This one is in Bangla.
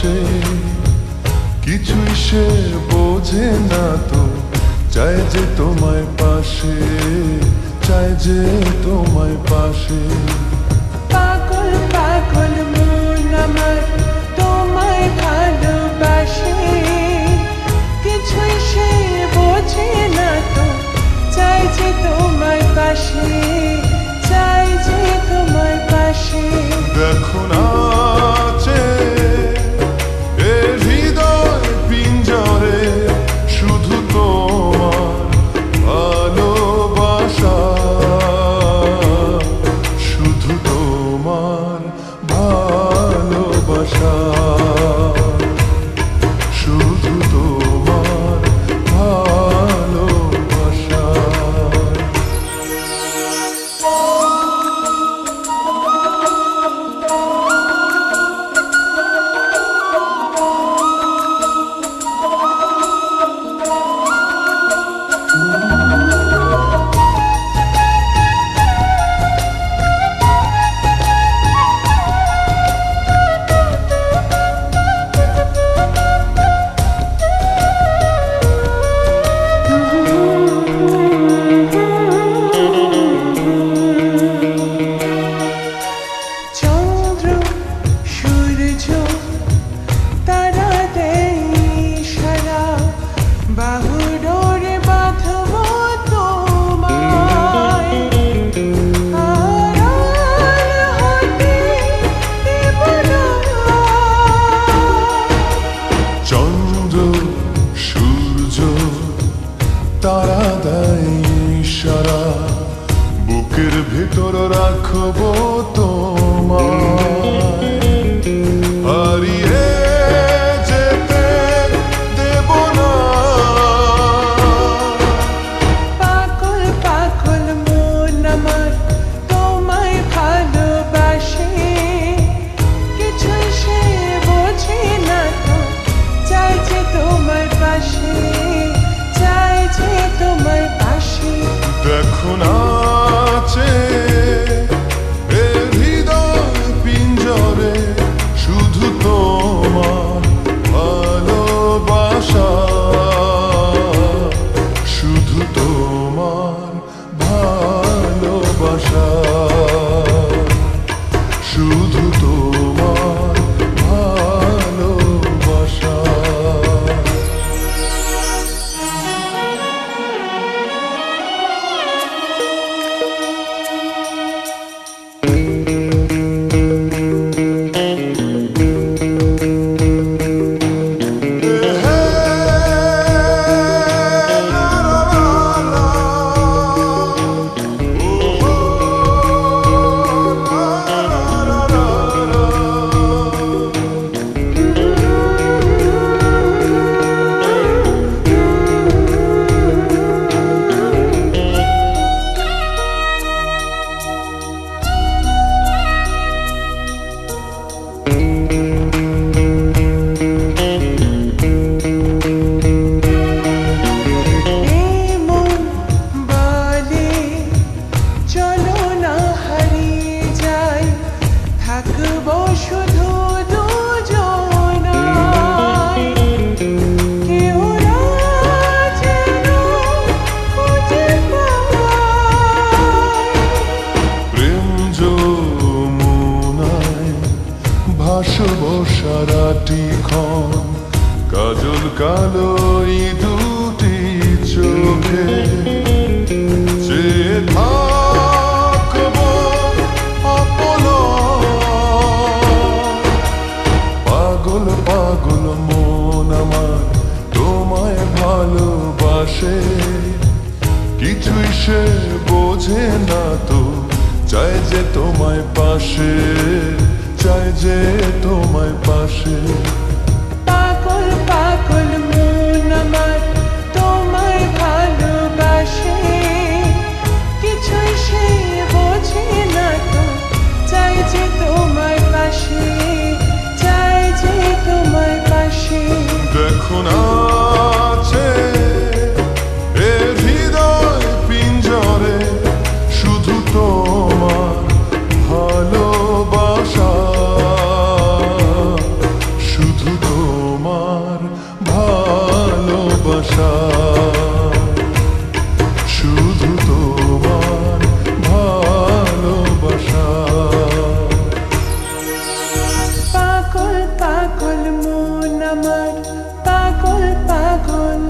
পাশে, কিছুই সে বোঝে না তো, চাই যে তোমায় পাশে, চাই যে তোমায় পাশে। পাগল পাগল মন আমার তোমায় ভালোবাসে, কিছুই সে বোঝে না তো, চাই যে তোমায় পাশে, চাই যে তোমায় পাশে। দেখো না এ হৃদয় পিঞ্জরে, শুধু তোমার ভালোবাসা, শুধু তোমার ভালোবাসা, শুধু তোমার ভালোবাসা। তারা দেয় ইশারা, বুকের ভেতর রাখবো তোমায়, হারিয়ে যেতে দেব না। পাগল পাগল মন আমার তোমায় ভালোবাসে, কিছুই সে বোঝে না তো, চাই যে তোমার পাশে, চাই যে তোমার পাশে। দেখো না এ হৃদয় পিঞ্জরে, শুধু তোমার ভালোবাসা, শুধু তোমার ভালোবাসা, শুধু তোমার ভালোবাসা। ভাসবো সারাটি ক্ষণ, কাজল কালো এই দুটি চোখে, চেয়ে থাকবো অপলক। পাগল পাগল মন আমার তোমায় ভালোবাসে, কিছুই সে বোঝে না তো, চাই যে তোমায় পাশে, চাই যে তোমায় পাশে। পাগল পাগল মন আমার তোমায় ভালোবাসে, কিছুই সে বোঝে না তো, চাই যে তোমায় পাশে, চাই যে তোমায় পাশে। দেখো না এ হৃদয় পিঞ্জরে, শুধু তোমার ভালোবাসা, শুধু পাগল মন আমার পাগল পাগল